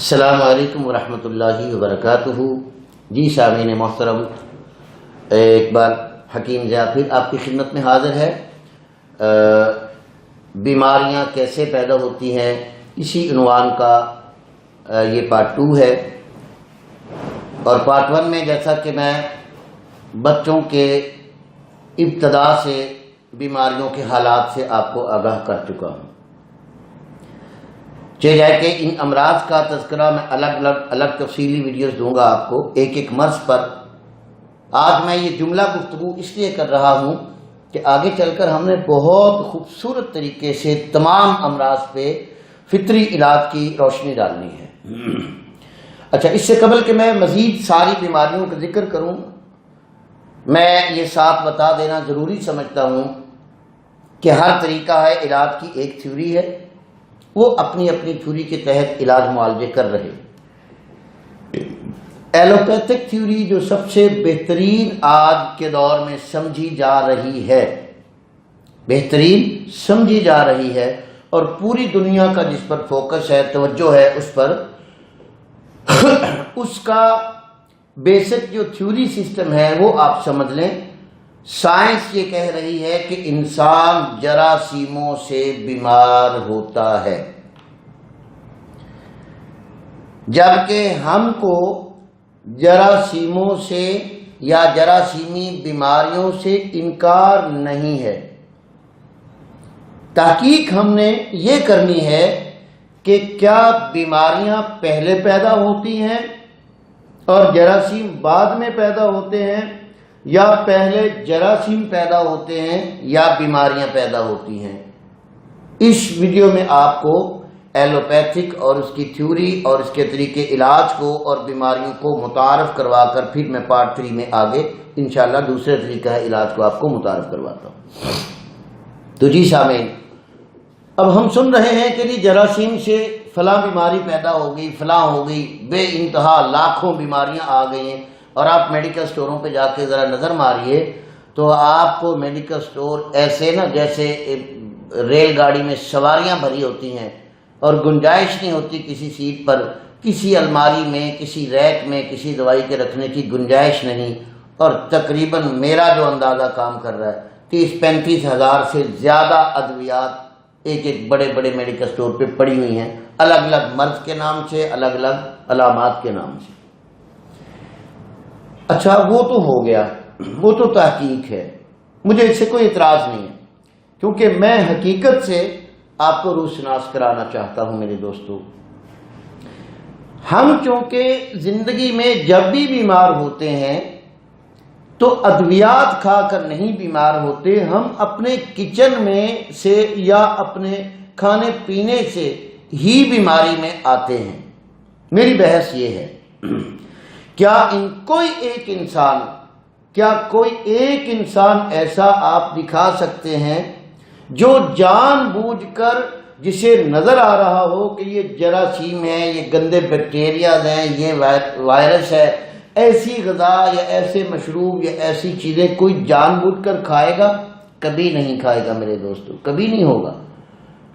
السلام علیکم ورحمۃ اللہ وبرکاتہ۔ جی سامعین محترم، ایک بار حکیم ضیاء پھر آپ کی خدمت میں حاضر ہے۔ بیماریاں کیسے پیدا ہوتی ہیں، اسی عنوان کا یہ پارٹ 2 ہے، اور پارٹ 1 میں جیسا کہ میں بچوں کے ابتدا سے بیماریوں کے حالات سے آپ کو آگاہ کر چکا ہوں۔ جائے کہ ان امراض کا تذکرہ میں الگ تفصیلی ویڈیوز دوں گا آپ کو ایک ایک مرض پر۔ آج میں یہ جملہ گفتگو اس لیے کر رہا ہوں کہ آگے چل کر ہم نے بہت خوبصورت طریقے سے تمام امراض پہ فطری علاج کی روشنی ڈالنی ہے۔ اچھا، اس سے قبل کہ میں مزید ساری بیماریوں کا ذکر کروں، میں یہ ساتھ بتا دینا ضروری سمجھتا ہوں کہ ہر طریقہ ہے علاج کی ایک تھیوری ہے، وہ اپنی اپنی تھیوری کے تحت علاج معالجے کر رہے۔ ایلوپیتھک تھیوری جو سب سے بہترین آج کے دور میں سمجھی جا رہی ہے، بہترین سمجھی جا رہی ہے، اور پوری دنیا کا جس پر فوکس ہے، توجہ ہے اس پر، اس کا بیسک جو تھیوری سسٹم ہے وہ آپ سمجھ لیں۔ سائنس یہ کہہ رہی ہے کہ انسان جراثیموں سے بیمار ہوتا ہے، جبکہ ہم کو جراثیموں سے یا جراثیمی بیماریوں سے انکار نہیں ہے۔ تحقیق ہم نے یہ کرنی ہے کہ کیا بیماریاں پہلے پیدا ہوتی ہیں اور جراثیم بعد میں پیدا ہوتے ہیں، یا پہلے جراثیم پیدا ہوتے ہیں یا بیماریاں پیدا ہوتی ہیں۔ اس ویڈیو میں آپ کو ایلوپیتھک اور اس کی تھیوری اور اس کے طریقے علاج کو اور بیماریوں کو متعارف کروا کر پھر میں پارٹ 3 میں آگے انشاءاللہ دوسرے طریقہ علاج کو آپ کو متعارف کرواتا ہوں۔ تو جی سامعین، اب ہم سن رہے ہیں کہ جی جراثیم سے فلاں بیماری پیدا ہو گئی، فلاں ہو گئی، بے انتہا لاکھوں بیماریاں آ گئی ہیں، اور آپ میڈیکل سٹوروں پہ جا کے ذرا نظر ماریے تو آپ کو میڈیکل سٹور ایسے نا جیسے ریل گاڑی میں سواریاں بھری ہوتی ہیں اور گنجائش نہیں ہوتی کسی سیٹ پر، کسی الماری میں، کسی ریک میں کسی دوائی کے رکھنے کی گنجائش نہیں، اور تقریباً میرا جو اندازہ کام کر رہا ہے 30-35 ہزار سے زیادہ ادویات ایک ایک بڑے بڑے میڈیکل سٹور پہ پڑی ہوئی ہیں، الگ الگ مرض کے نام سے، الگ الگ علامات کے نام سے۔ اچھا، وہ تو ہو گیا، وہ تو تحقیق ہے، مجھے اس سے کوئی اعتراض نہیں ہے، کیونکہ میں حقیقت سے آپ کو روشناس کرانا چاہتا ہوں میرے دوستو۔ ہم چونکہ زندگی میں جب بھی بیمار ہوتے ہیں تو ادویات کھا کر نہیں بیمار ہوتے، ہم اپنے کچن میں سے یا اپنے کھانے پینے سے ہی بیماری میں آتے ہیں۔ میری بحث یہ ہے، کیا کوئی ایک انسان ایسا آپ دکھا سکتے ہیں جو جان بوجھ کر، جسے نظر آ رہا ہو کہ یہ جراثیم ہے، یہ گندے بیکٹیریاز ہیں، یہ وائرس ہے، ایسی غذا یا ایسے مشروب یا ایسی چیزیں کوئی جان بوجھ کر کھائے گا؟ کبھی نہیں کھائے گا میرے دوستو، کبھی نہیں ہوگا۔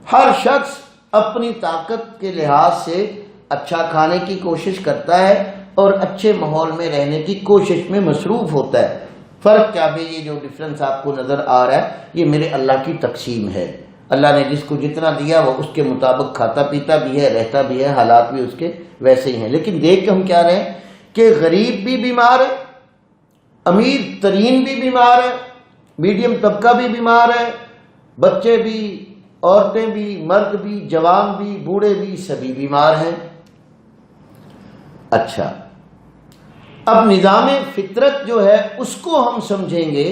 ہر شخص اپنی طاقت کے لحاظ سے اچھا کھانے کی کوشش کرتا ہے اور اچھے ماحول میں رہنے کی کوشش میں مصروف ہوتا ہے۔ فرق کیا بھی، یہ جو ڈفرنس آپ کو نظر آ رہا ہے یہ میرے اللہ کی تقسیم ہے۔ اللہ نے جس کو جتنا دیا وہ اس کے مطابق کھاتا پیتا بھی ہے، رہتا بھی ہے، حالات بھی اس کے ویسے ہی ہیں۔ لیکن دیکھ کے ہم کیا رہے ہیں کہ غریب بھی بیمار ہے، امیر ترین بھی بیمار ہے، میڈیم طبقہ بھی بیمار ہے، بچے بھی، عورتیں بھی، مرد بھی، جوان بھی، بوڑھے بھی، سبھی بیمار ہیں۔ اچھا، اب نظام فطرت جو ہے اس کو ہم سمجھیں گے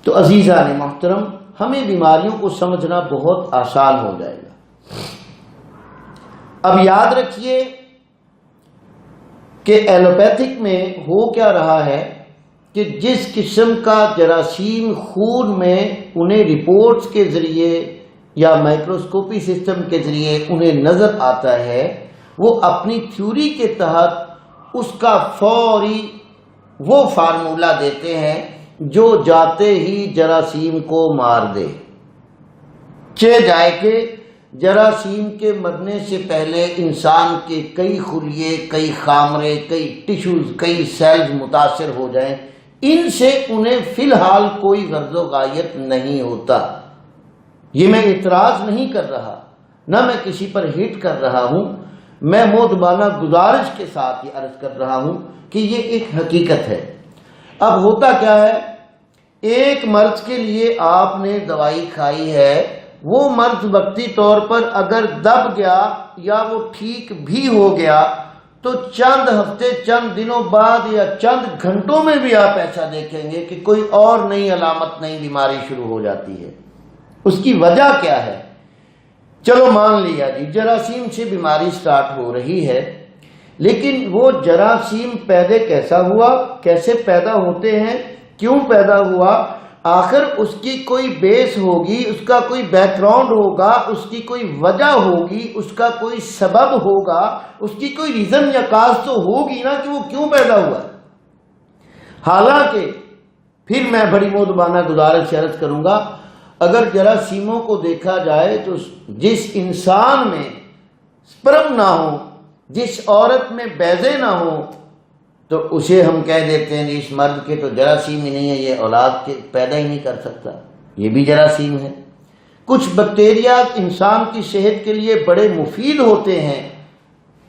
تو عزیزان محترم ہمیں بیماریوں کو سمجھنا بہت آسان ہو جائے گا۔ اب یاد رکھیے کہ ایلوپیتھک میں ہو کیا رہا ہے کہ جس قسم کا جراثیم خون میں انہیں رپورٹس کے ذریعے یا مائکروسکوپی سسٹم کے ذریعے انہیں نظر آتا ہے، وہ اپنی تھیوری کے تحت اس کا فوری وہ فارمولہ دیتے ہیں جو جاتے ہی جراثیم کو مار دے، چہ جائے کہ جراثیم کے مرنے سے پہلے انسان کے کئی خلیے، کئی خامرے، کئی ٹیشوز، کئی سیلز متاثر ہو جائیں، ان سے انہیں فی الحال کوئی غرض و غایت نہیں ہوتا۔ یہ میں اعتراض نہیں کر رہا، نہ میں کسی پر ہٹ کر رہا ہوں، میں مؤدبانہ گزارش کے ساتھ یہ عرض کر رہا ہوں کہ یہ ایک حقیقت ہے۔ اب ہوتا کیا ہے، ایک مرض کے لیے آپ نے دوائی کھائی ہے، وہ مرض وقتی طور پر اگر دب گیا یا وہ ٹھیک بھی ہو گیا تو چند ہفتے، چند دنوں بعد یا چند گھنٹوں میں بھی آپ ایسا دیکھیں گے کہ کوئی اور نئی علامت، نئی بیماری شروع ہو جاتی ہے۔ اس کی وجہ کیا ہے؟ چلو مان لیا جی جراثیم سے بیماری سٹارٹ ہو رہی ہے، لیکن وہ جراثیم پیدا کیسا ہوا، کیسے پیدا ہوتے ہیں، کیوں پیدا ہوا، آخر اس کی کوئی بیس ہوگی، اس کا کوئی بیک گراؤنڈ ہوگا، اس کی کوئی وجہ ہوگی، اس کا کوئی سبب ہوگا، اس کی کوئی ریزن یا کاز تو ہوگی نا کہ وہ کیوں پیدا ہوا۔ حالانکہ پھر میں بڑی مؤدبانہ گزارش عرض کروں گا، اگر جراثیموں کو دیکھا جائے تو جس انسان میں سپرم نہ ہو، جس عورت میں بیضے نہ ہو، تو اسے ہم کہہ دیتے ہیں اس مرد کے تو جراثیم ہی نہیں ہے، یہ اولاد کے پیدا ہی نہیں کر سکتا، یہ بھی جراثیم ہے۔ کچھ بیکٹیریا انسان کی صحت کے لیے بڑے مفید ہوتے ہیں،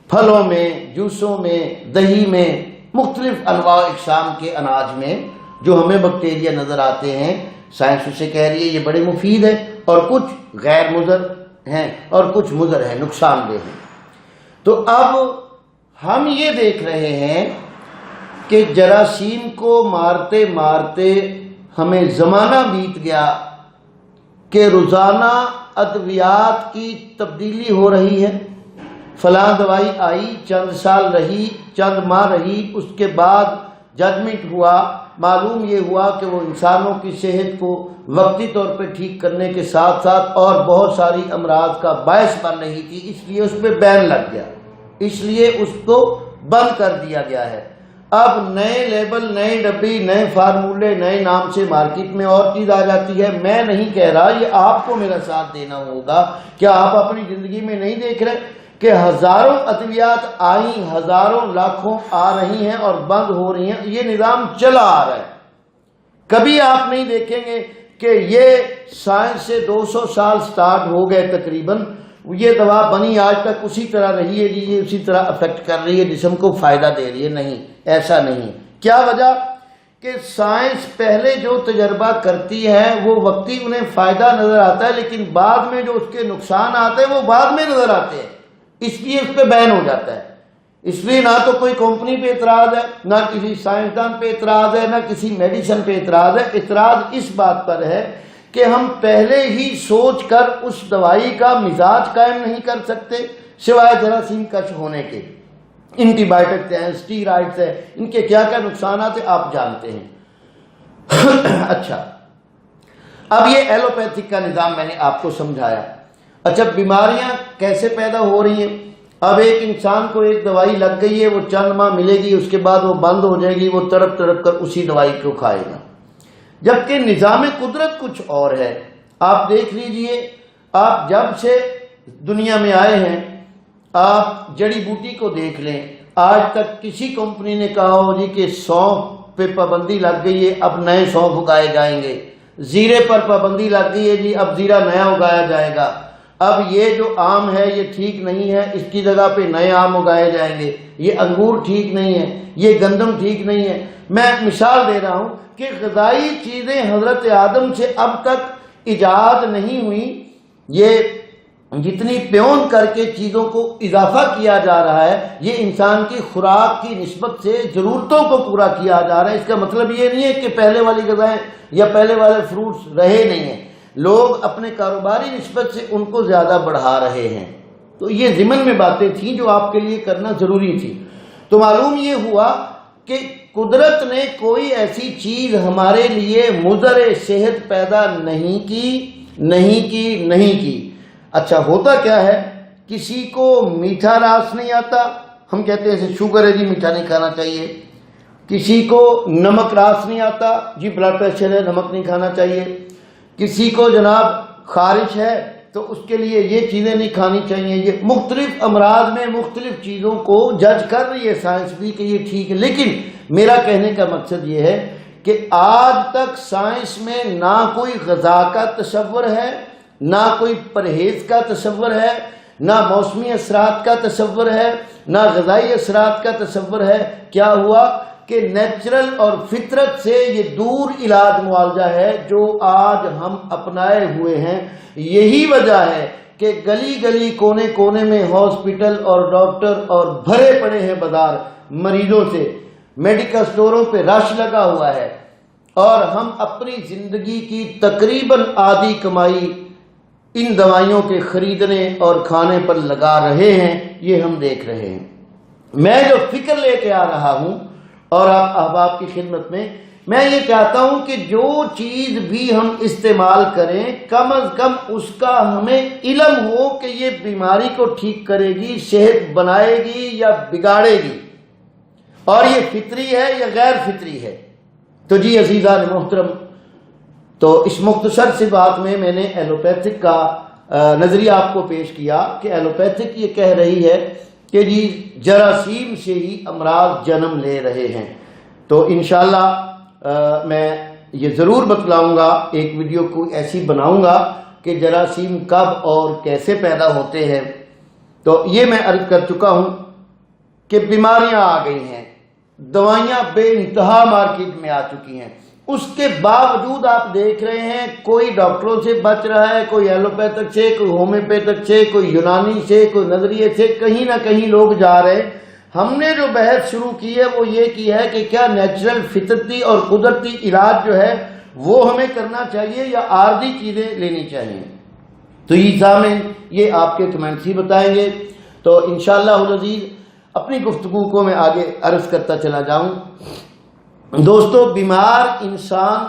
پھلوں میں، جوسوں میں، دہی میں، مختلف انواع اقسام کے اناج میں جو ہمیں بیکٹیریا نظر آتے ہیں، سائنس اسے کہہ رہی ہے یہ بڑے مفید ہیں، اور کچھ غیر مضر ہیں اور کچھ مضر ہیں، نقصان دہ ہیں۔ تو اب ہم یہ دیکھ رہے ہیں کہ جراثیم کو مارتے مارتے ہمیں زمانہ بیت گیا کہ روزانہ ادویات کی تبدیلی ہو رہی ہے۔ فلاں دوائی آئی، چند سال رہی، چند ماہ رہی، اس کے بعد ججمنٹ ہوا، معلوم یہ ہوا کہ وہ انسانوں کی صحت کو وقتی طور پہ ٹھیک کرنے کے ساتھ ساتھ اور بہت ساری امراض کا باعث بن رہی تھی، اس لیے اس پہ بین لگ گیا، اس لیے اس کو بند کر دیا گیا ہے۔ اب نئے لیبل، نئے ڈبی، نئے فارمولے، نئے نام سے مارکیٹ میں اور چیز آ جاتی ہے۔ میں نہیں کہہ رہا، یہ آپ کو میرا ساتھ دینا ہوگا۔ کیا آپ اپنی زندگی میں نہیں دیکھ رہے کہ ہزاروں ادویات آئیں، ہزاروں لاکھوں آ رہی ہیں اور بند ہو رہی ہیں؟ یہ نظام چلا آ رہا ہے۔ کبھی آپ نہیں دیکھیں گے کہ یہ سائنس سے 200 سال سٹارٹ ہو گئے تقریباً، یہ دوا بنی آج تک اسی طرح رہی ہے جی، یہ اسی طرح افیکٹ کر رہی ہے، جسم کو فائدہ دے رہی ہے۔ نہیں، ایسا نہیں۔ کیا وجہ؟ کہ سائنس پہلے جو تجربہ کرتی ہے وہ وقتی انہیں فائدہ نظر آتا ہے، لیکن بعد میں جو اس کے نقصان آتے ہیں وہ بعد میں نظر آتے ہیں، اس لیے اس پہ بین ہو جاتا ہے۔ اس لیے نہ تو کوئی کمپنی پہ اعتراض ہے، نہ کسی سائنسدان پہ اعتراض ہے، نہ کسی میڈیسن پہ اعتراض ہے۔ اعتراض اس بات پر ہے کہ ہم پہلے ہی سوچ کر اس دوائی کا مزاج قائم نہیں کر سکتے سوائے جراثیم کش ہونے کے۔ اینٹی بائیوٹکس ہیں، اسٹیرائڈز ہیں، ان کے کیا کیا نقصانات ہیں آپ جانتے ہیں۔ اچھا، اب یہ ایلوپیتھک کا نظام میں نے آپ کو سمجھایا۔ اچھا، بیماریاں کیسے پیدا ہو رہی ہیں؟ اب ایک انسان کو ایک دوائی لگ گئی ہے، وہ چند ماہ ملے گی، اس کے بعد وہ بند ہو جائے گی، وہ تڑپ تڑپ کر اسی دوائی کو کھائے گا، جبکہ نظام قدرت کچھ اور ہے۔ آپ دیکھ لیجئے، آپ جب سے دنیا میں آئے ہیں، آپ جڑی بوٹی کو دیکھ لیں، آج تک کسی کمپنی نے کہا ہو جی کہ سونف پہ پابندی لگ گئی ہے، اب نئے سونف اگائے جائیں گے، زیرے پر پابندی لگ گئی ہے جی، اب زیرہ نیا اگایا جائے گا، اب یہ جو آم ہے یہ ٹھیک نہیں ہے، اس کی جگہ پہ نئے آم اگائے جائیں گے، یہ انگور ٹھیک نہیں ہے، یہ گندم ٹھیک نہیں ہے۔ میں مثال دے رہا ہوں کہ غذائی چیزیں حضرت آدم سے اب تک ایجاد نہیں ہوئی، یہ جتنی پیون کر کے چیزوں کو اضافہ کیا جا رہا ہے، یہ انسان کی خوراک کی نسبت سے ضرورتوں کو پورا کیا جا رہا ہے۔ اس کا مطلب یہ نہیں ہے کہ پہلے والی غذائیں یا پہلے والے فروٹس رہے نہیں ہیں، لوگ اپنے کاروباری نسبت سے ان کو زیادہ بڑھا رہے ہیں۔ تو یہ ضمن میں باتیں تھیں جو آپ کے لیے کرنا ضروری تھی۔ تو معلوم یہ ہوا کہ قدرت نے کوئی ایسی چیز ہمارے لیے مضر صحت پیدا نہیں کی۔ اچھا، ہوتا کیا ہے، کسی کو میٹھا راس نہیں آتا، ہم کہتے ہیں شوگر ہے جی میٹھا نہیں کھانا چاہیے۔ کسی کو نمک راس نہیں آتا، جی بلڈ پریشر ہے نمک نہیں کھانا چاہیے۔ کسی کو جناب خارش ہے، تو اس کے لیے یہ چیزیں نہیں کھانی چاہیے. یہ مختلف امراض میں مختلف چیزوں کو جج کر رہی ہے سائنس بھی کہ یہ ٹھیک ہے. لیکن میرا کہنے کا مقصد یہ ہے کہ آج تک سائنس میں نہ کوئی غذا کا تصور ہے، نہ کوئی پرہیز کا تصور ہے، نہ موسمی اثرات کا تصور ہے، نہ غذائی اثرات کا تصور ہے. کیا ہوا کہ نیچرل اور فطرت سے یہ دور علاج معالجہ ہے جو آج ہم اپنائے ہوئے ہیں. یہی وجہ ہے کہ گلی گلی کونے کونے میں ہاسپٹل اور ڈاکٹر اور بھرے پڑے ہیں بازار مریضوں سے، میڈیکل سٹوروں پہ رش لگا ہوا ہے، اور ہم اپنی زندگی کی تقریباً آدھی کمائی ان دوائیوں کے خریدنے اور کھانے پر لگا رہے ہیں. یہ ہم دیکھ رہے ہیں. میں جو فکر لے کے آ رہا ہوں اور آپ احباب کی خدمت میں یہ چاہتا ہوں کہ جو چیز بھی ہم استعمال کریں کم از کم اس کا ہمیں علم ہو کہ یہ بیماری کو ٹھیک کرے گی، صحت بنائے گی یا بگاڑے گی، اور یہ فطری ہے یا غیر فطری ہے. تو جی عزیزان محترم، تو اس مختصر سی بات میں نے ایلوپیتھک کا نظریہ آپ کو پیش کیا کہ ایلوپیتھک یہ کہہ رہی ہے کہ جی جراثیم سے ہی امراض جنم لے رہے ہیں. تو انشاءاللہ میں یہ ضرور بتلاؤں گا، ایک ویڈیو کو ایسی بناؤں گا کہ جراثیم کب اور کیسے پیدا ہوتے ہیں. تو یہ میں عرض کر چکا ہوں کہ بیماریاں آ گئی ہیں، دوائیاں بے انتہا مارکیٹ میں آ چکی ہیں، اس کے باوجود آپ دیکھ رہے ہیں کوئی ڈاکٹروں سے بچ رہا ہے، کوئی ایلوپیتھک سے، کوئی ہومیوپیتھک سے، کوئی یونانی سے، کوئی نظریے سے، کہیں نہ کہیں لوگ جا رہے ہیں. ہم نے جو بحث شروع کی ہے وہ یہ کی ہے کہ کیا نیچرل فطرتی اور قدرتی علاج جو ہے وہ ہمیں کرنا چاہیے یا عارضی چیزیں لینی چاہیے. تو یہ سامعین یہ آپ کے کمنٹس ہی بتائیں گے. تو انشاءاللہ العزیز اپنی گفتگو کو میں آگے عرض کرتا چلا جاؤں. دوستو، بیمار انسان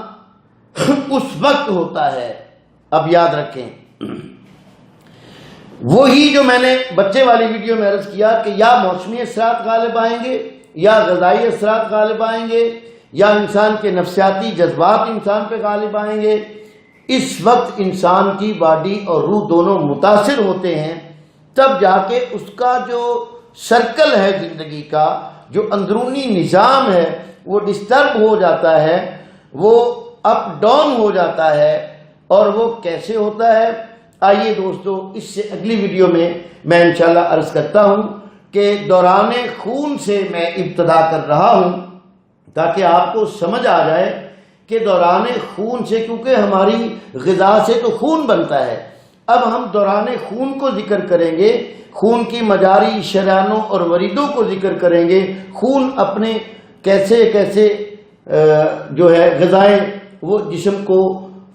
اس وقت ہوتا ہے، اب یاد رکھیں، وہی جو میں نے بچے والی ویڈیو میں عرض کیا کہ یا موسمی اثرات غالب آئیں گے، یا غذائی اثرات غالب آئیں گے، یا انسان کے نفسیاتی جذبات انسان پہ غالب آئیں گے. اس وقت انسان کی باڈی اور روح دونوں متاثر ہوتے ہیں، تب جا کے اس کا جو سرکل ہے زندگی کا، جو اندرونی نظام ہے وہ ڈسٹرب ہو جاتا ہے، وہ اپ ڈاؤن ہو جاتا ہے. اور وہ کیسے ہوتا ہے؟ آئیے دوستو، اس سے اگلی ویڈیو میں انشاءاللہ عرض کرتا ہوں کہ دوران خون سے میں ابتدا کر رہا ہوں تاکہ آپ کو سمجھ آ جائے کہ دوران خون سے، کیونکہ ہماری غذا سے تو خون بنتا ہے. اب ہم دوران خون کو ذکر کریں گے، خون کی مجاری، شریانوں اور وریدوں کو ذکر کریں گے. خون اپنے کیسے کیسے جو ہے غذائیں وہ جسم کو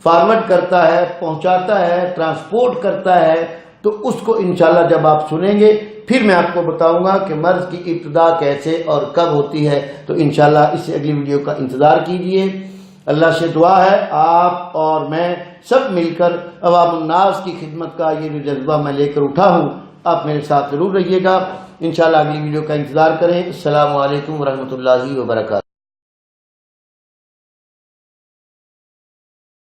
فارورڈ کرتا ہے، پہنچاتا ہے، ٹرانسپورٹ کرتا ہے. تو اس کو انشاءاللہ جب آپ سنیں گے پھر میں آپ کو بتاؤں گا کہ مرض کی ابتدا کیسے اور کب ہوتی ہے. تو انشاءاللہ اس سے اگلی ویڈیو کا انتظار کیجئے. اللہ سے دعا ہے آپ اور میں سب مل کر عوام الناس کی خدمت کا یہ جو جذبہ میں لے کر اٹھا ہوں، آپ میرے ساتھ ضرور رہیے گا. انشاءاللہ اگلی ویڈیو کا انتظار کریں. السلام علیکم ورحمۃ اللہ وبرکاتہ.